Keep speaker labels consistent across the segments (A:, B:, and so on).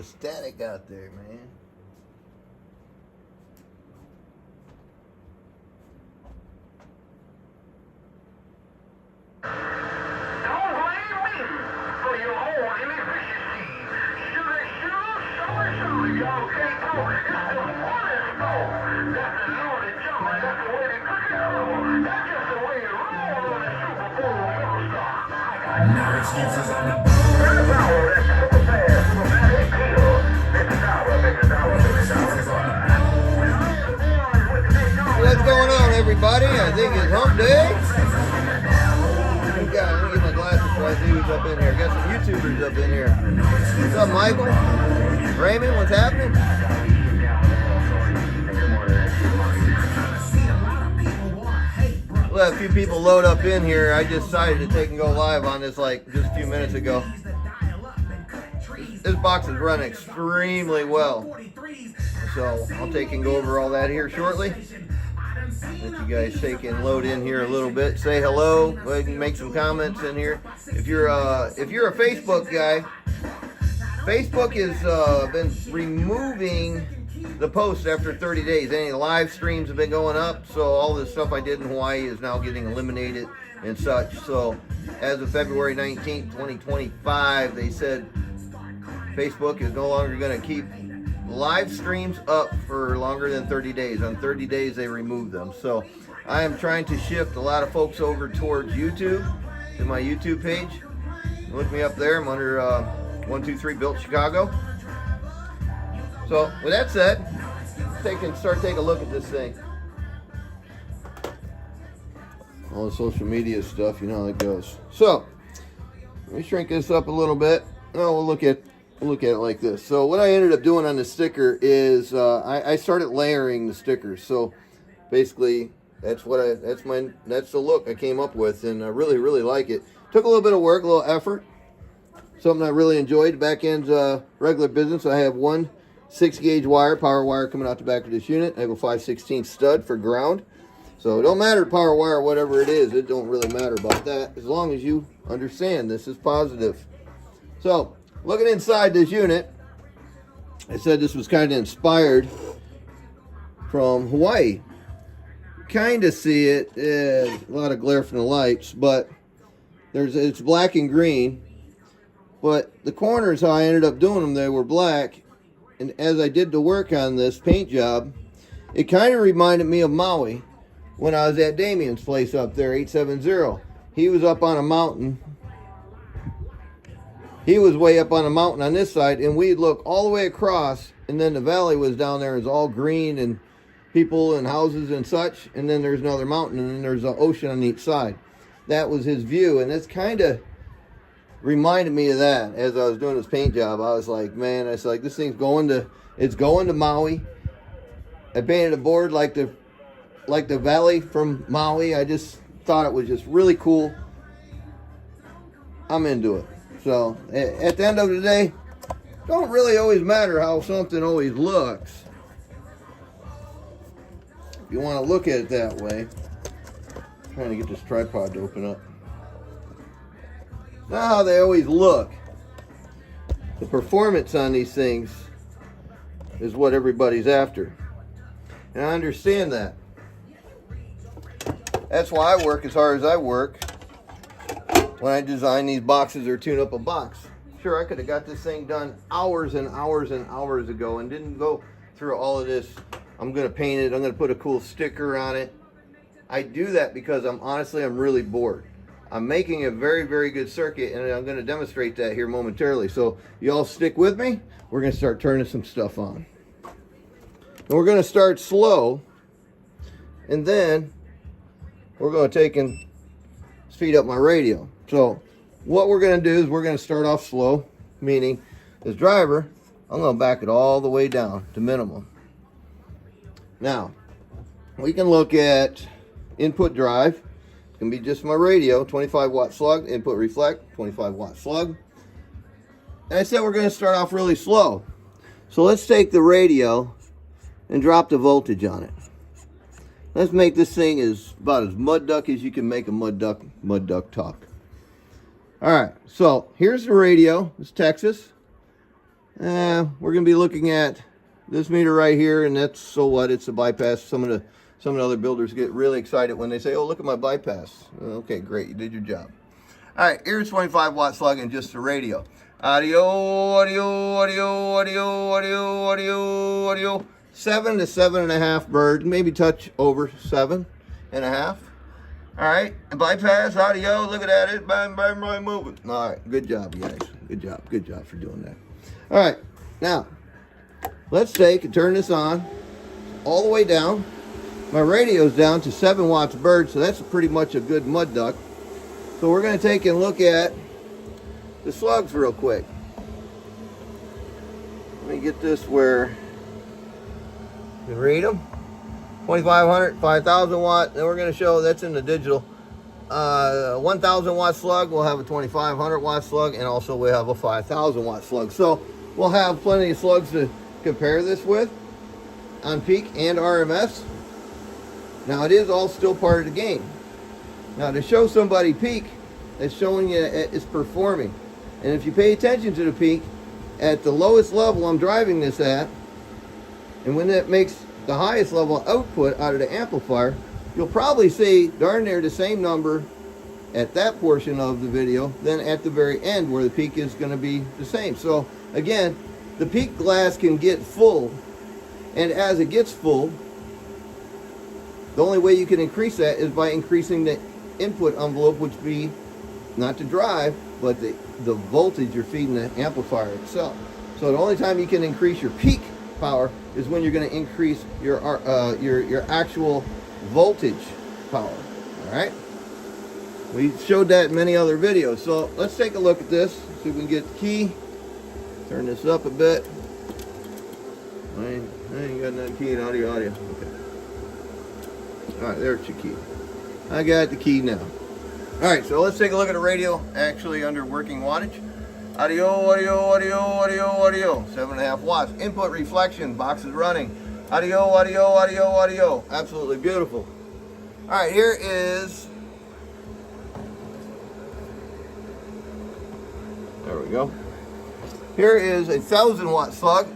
A: of static out there, man.
B: Don't blame me for your own inefficiency. Sugar, y'all can't go. It's the funnest go. That's the loaded jumper. That's the way they cook it over. That's just the way it rolls on the Super Bowl All-Star. No excuses on the board. That's super fast, super fast appeal. Mr. Dollar, Mr. Dollar, Mr. Dollar.
A: What's going on, everybody? I think it's hump day. Let me get my glasses so I see who's up in here. Got some YouTubers up in here. What's up, Michael? Raymond, what's happening? We'll have a few people load up in here. I decided to take and go live on this like just a few minutes ago. This box is running extremely well. So I'll take and go over all that here shortly. Let you guys take and load in here a little bit. Say hello. Go ahead and make some comments in here. If you're a Facebook guy, Facebook has been removing the posts after 30 days. Any live streams have been going up, so all this stuff I did in Hawaii is now getting eliminated and such. So as of February 19th, 2025, they said Facebook is no longer going to keep live streams up for longer than 30 days. On 30 days, they remove them. So I am trying to shift a lot of folks over towards YouTube, to my YouTube page. Look me up there. I'm under 123 Built Chicago. So with that said, start taking a look at this thing. All the social media stuff, you know how it goes. So let me shrink this up a little bit. Oh, we'll look at it like this. So what I ended up doing on the sticker is I started layering the stickers. So basically that's the look I came up with, and I really like it. Took a little bit of work, a little effort. Something I really enjoyed. The back end's regular business. I have one 6-gauge wire, power wire coming out the back of this unit. I have a 5/16 stud for ground. So it don't matter power wire, whatever it is, it don't really matter about that, as long as you understand this is positive. So looking inside this unit, I said this was kind of inspired from Hawaii. Kind of see it, a lot of glare from the lights, but it's black and green. But the corners, how I ended up doing them, they were black. And as I did the work on this paint job, it kind of reminded me of Maui when I was at Damien's place up there, 870. He was up on a mountain. He was way up on a mountain on this side, and we'd look all the way across, and then the valley was down there. It was all green and people and houses and such, and then there's another mountain, and then there's an ocean on each side. That was his view, and it's kind of reminded me of that. As I was doing this paint job, I was like, man, I was like, this thing's going to Maui. I painted a board like the valley from Maui. I just thought it was just really cool. I'm into it. So at the end of the day, don't really always matter how something always looks. If you want to look at it that way. I'm trying to get this tripod to open up. Not how they always look. The performance on these things is what everybody's after. And I understand that. That's why I work as hard as I work when I design these boxes or tune up a box. Sure, I could have got this thing done hours and hours and hours ago and didn't go through all of this. I'm going to paint it. I'm going to put a cool sticker on it. I do that because I'm really bored. I'm making a very good circuit, and I'm going to demonstrate that here momentarily. So you all stick with me. We're going to start turning some stuff on. And we're going to start slow, and then we're going to take and speed up my radio. So what we're going to do is we're going to start off slow, meaning this driver, I'm going to back it all the way down to minimum. Now, we can look at input drive. It's going to be just my radio, 25 watt slug, input reflect, 25 watt slug. And I said we're going to start off really slow. So let's take the radio and drop the voltage on it. Let's make this thing about as mud duck as you can make a mud duck talk. All right, so here's the radio. It's Texas. We're going to be looking at this meter right here, and that's, so what, it's a bypass. Some of the other builders get really excited when they say, oh, look at my bypass. Okay, great, you did your job. All right, here's 25 watt slug and just the radio. Audio, audio, audio, audio, audio, audio, audio. 7 to 7.5 bird, maybe touch over 7.5. All right, and bypass audio. Look at that, it's bang, bang, bang, moving. All right, good job, you guys. Good job for doing that. All right, now let's take and turn this on all the way down. My radio's down to 7 watts bird, so that's pretty much a good mud duck. So we're going to take and look at the slugs real quick. Let me get this where you can read them. 2500, 5000 watt. Then we're going to show that's in the digital. 1000 watt slug. We'll have a 2500 watt slug, and also we have a 5000 watt slug. So we'll have plenty of slugs to compare this with on peak and RMS. Now it is all still part of the game. Now to show somebody peak, it's showing you it's performing. And if you pay attention to the peak, at the lowest level I'm driving this at, and when it makes the highest level output out of the amplifier, you'll probably see darn near the same number at that portion of the video than at the very end where the peak is going to be the same. So again, the peak glass can get full, and as it gets full, the only way you can increase that is by increasing the input envelope, which would be not the drive, but the voltage you're feeding the amplifier itself. So the only time you can increase your peak power is when you're going to increase your actual voltage power. All right. We showed that in many other videos. So let's take a look at this. See if we can get the key. Turn this up a bit. I ain't got nothing key in audio. Okay. All right, there's your key. I got the key now. All right, so let's take a look at the radio actually under working wattage. Audio, audio, audio, audio, audio. 7.5 watts. Input reflection. Box is running. Audio, audio, audio, audio. Absolutely beautiful. All right, here is. There we go. Here is a 1000 watt slug.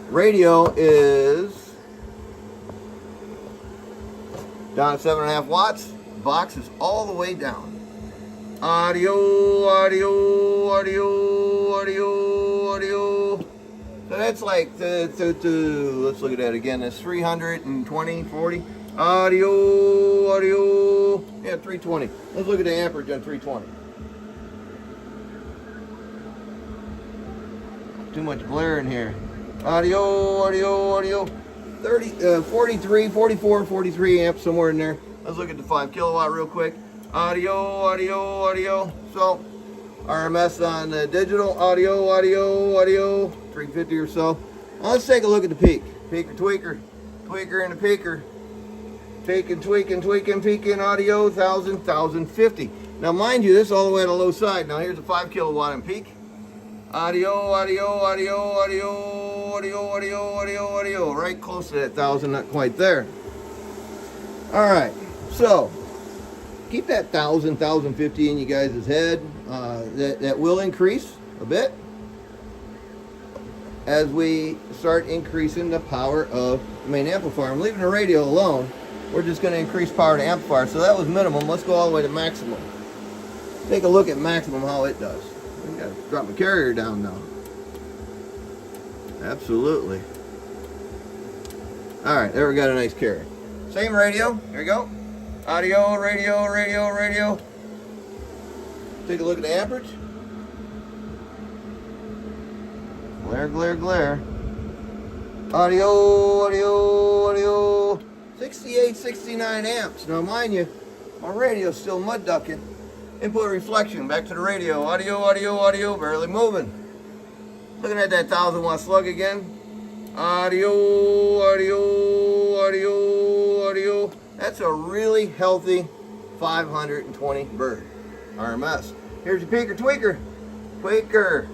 A: Radio is down at 7.5 watts. Box is all the way down. Audio, audio, audio, audio, audio. So that's like, let's look at that again. That's 320, 40. Audio, audio. Yeah, 320. Let's look at the amperage on 320. Too much glare in here. Audio, audio, audio. 43, 44, 43 amps, somewhere in there. Let's look at the 5 kilowatt real quick. Audio, audio, audio. So, RMS on the digital. Audio, audio, audio. 350 or so. Now let's take a look at the peak. Peaker, tweaker. Tweaker and a peaker. Taking, tweaking, tweaking, peaking. Audio, 1000, 1050. Now mind you, this is all the way on the low side. Now here's a 5 kilowatt in peak. Audio, audio, audio, audio, audio, audio, audio, audio. Right close to that 1000, not quite there. All right, so keep that 1000, 1050 in you guys' head. That will increase a bit as we start increasing the power of the main amplifier. I'm leaving the radio alone. We're just going to increase power to amplifier. So that was minimum. Let's go all the way to maximum. Take a look at maximum, how it does. I gotta drop my carrier down now. Absolutely. All right, there we got a nice carrier. Same radio. Here we go. Audio, radio, radio, radio. Take a look at the amperage. Glare, glare, glare. Audio, audio, audio. 68, 69 amps. Now, mind you, my radio's still mud ducking. Input reflection, back to the radio. Audio, audio, audio, barely moving. Looking at that 1000 watt slug again. Audio, audio, audio, audio. That's a really healthy 520 bird. RMS. Here's your peaker, tweaker. Tweaker.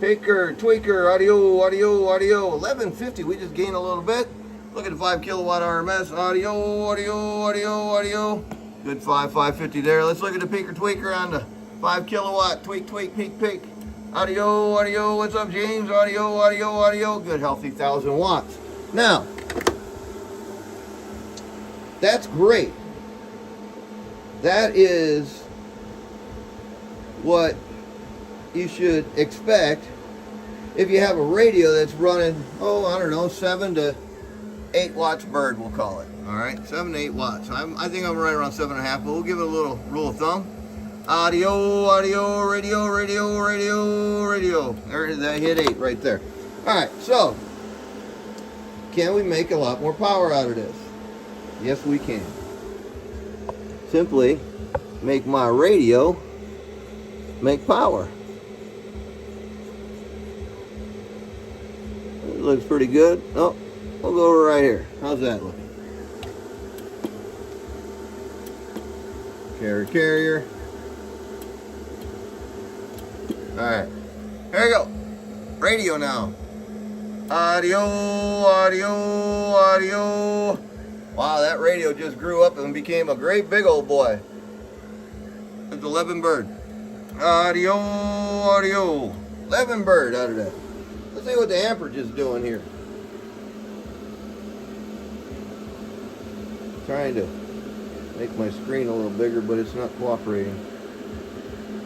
A: Peaker, tweaker, audio, audio, audio. 1150, we just gained a little bit. Look at the 5 kilowatt RMS. Audio, audio, audio, audio. Good 550 there. Let's look at the peaker tweaker on the 5 kilowatt. Tweak, tweak, peak, peak. Audio, audio, what's up, James? Audio, audio, audio. Good, healthy 1,000 watts. Now, that's great. That is what you should expect if you have a radio that's running, oh, I don't know, 7 to 8 watts bird, we'll call it. All right, 7 to 8 watts. I think I'm right around 7.5, but we'll give it a little rule of thumb. Audio, audio, radio, radio, radio, radio. There, that hit 8 right there. All right, so can we make a lot more power out of this? Yes, we can. Simply make my radio make power. It looks pretty good. Oh, we'll go over right here. How's that looking? Carrier. Alright. Here we go. Radio now. Audio, audio, audio. Wow, that radio just grew up and became a great big old boy. It's 11 bird. Audio, audio. 11 bird out of that. Let's see what the amperage is doing here. Trying to make my screen a little bigger, but it's not cooperating.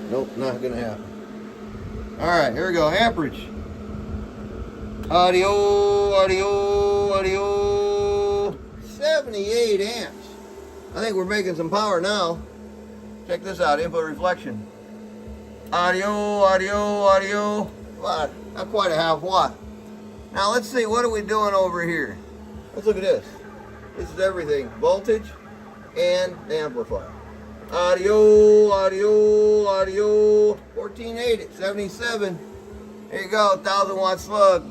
A: Nope, not gonna happen. Alright, here we go. Amperage. Audio, audio, audio. 78 amps. I think we're making some power now. Check this out, input reflection. Audio, audio, audio. Well, not quite a half watt. Now let's see, what are we doing over here? Let's look at this. This is everything. Voltage and amplifier. Audio, audio, audio. 1480 at 77. There you go, 1,000 watt slug.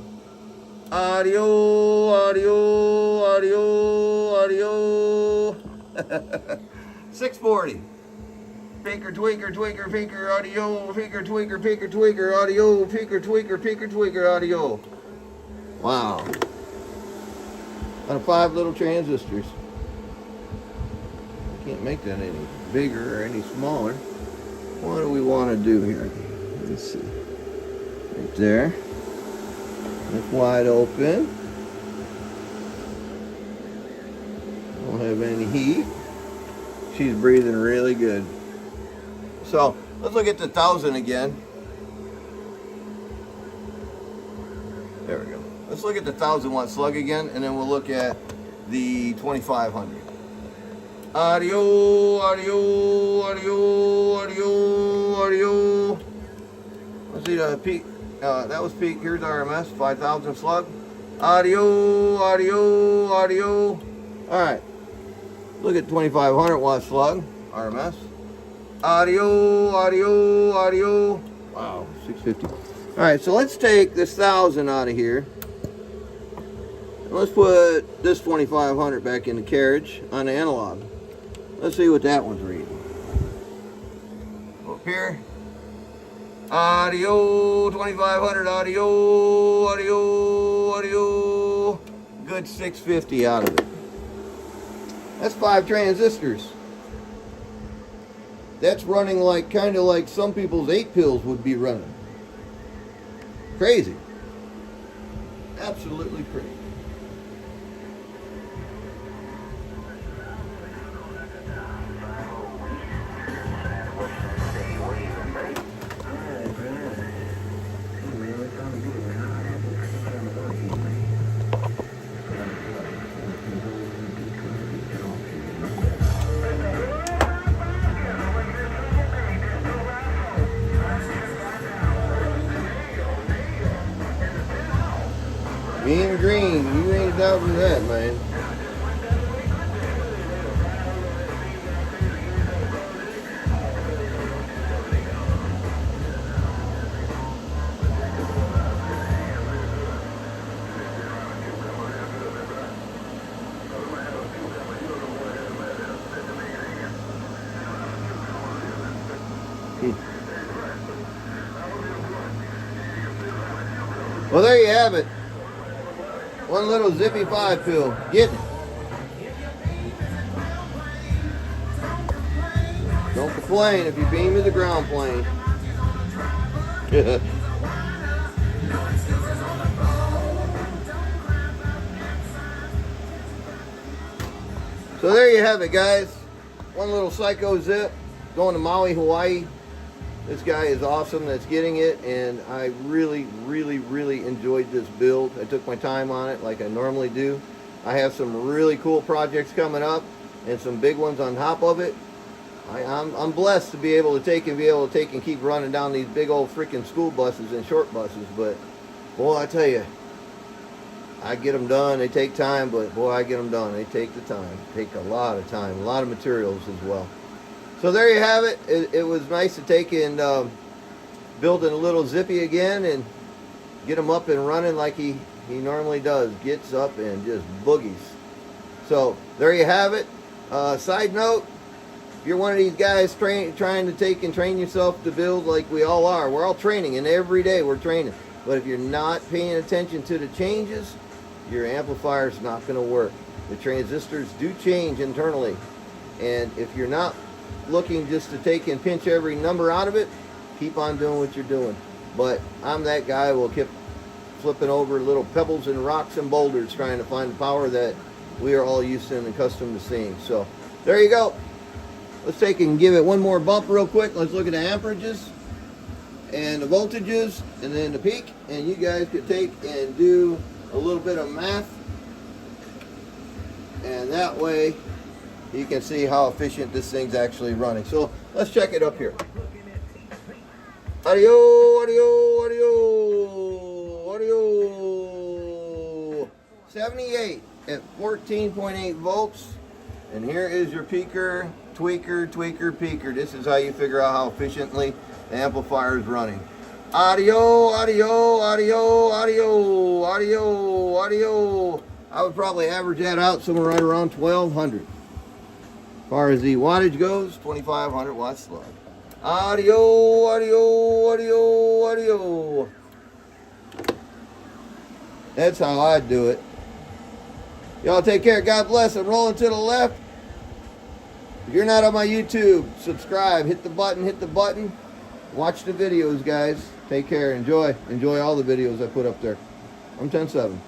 A: Audio, audio, audio, audio. 640. Pinker, tweaker, tweaker, pinker, audio, pinker, tweaker, pinker, tweaker, audio, pinker, tweaker, pinker, tweaker, audio. Wow. Out of 5 little transistors. I can't make that any bigger or any smaller. What do we want to do here? Let's see. Right there. It's wide open. Don't have any heat. She's breathing really good. So let's look at the 1,000 again. There we go. Let's look at the 1,000 watt slug again, and then we'll look at the 2,500. Audio, audio, audio, audio, audio. Let's see the peak. That was peak. Here's RMS, 5,000 slug. Audio, audio, audio. All right. Look at 2,500 watt slug, RMS. Audio, audio, audio. Wow, 650. All right, so let's take this 1,000 out of here. And let's put this 2,500 back in the carriage on the analog. Let's see what that one's reading. Up here. Audio, 2,500 audio, audio, audio. Good 650 out of it. That's 5 transistors. That's running like, kind of like some people's 8 pills would be running. Crazy. Absolutely crazy. Mean green, you ain't doubting that, man. Well, there you have it. One little zippy 5 pill. Get it. Don't complain if you beam to the ground plane. So there you have it, guys. One little psycho zip going to Maui, Hawaii. This guy is awesome that's getting it, and I really, really, really enjoyed this build. I took my time on it like I normally do. I have some really cool projects coming up and some big ones on top of it. I'm blessed to be able to take and keep running down these big old freaking school buses and short buses, but boy, I tell you, I get them done. They take time, but boy, I get them done. They take the time. Take a lot of time, a lot of materials as well. So there you have it. It was nice to take and build a little Zippy again and get him up and running like he normally does. Gets up and just boogies. So there you have it. Side note, if you're one of these guys trying to take and train yourself to build like we all are, we're all training, and every day we're training. But if you're not paying attention to the changes, your amplifier's not going to work. The transistors do change internally, and if you're not looking just to take and pinch every number out of it, keep on doing what you're doing. But I'm that guy who will keep flipping over little pebbles and rocks and boulders trying to find the power that we are all used to and accustomed to seeing. So there you go. Let's take and give it one more bump real quick. Let's look at the amperages and the voltages and then the peak, and you guys could take and do a little bit of math, and that way you can see how efficient this thing's actually running. So let's check it up here. Audio, audio, audio, audio. 78 at 14.8 volts. And here is your peaker, tweaker, tweaker, peaker. This is how you figure out how efficiently the amplifier is running. Audio, audio, audio, audio, audio, audio. I would probably average that out somewhere right around 1200. As far as the wattage goes, 2500 watts slug. Audio, audio, audio, audio. That's how I do it. Y'all take care. God bless. I'm rolling to the left. If you're not on my YouTube, subscribe. Hit the button. Hit the button. Watch the videos, guys. Take care. Enjoy all the videos I put up there. I'm 10-7.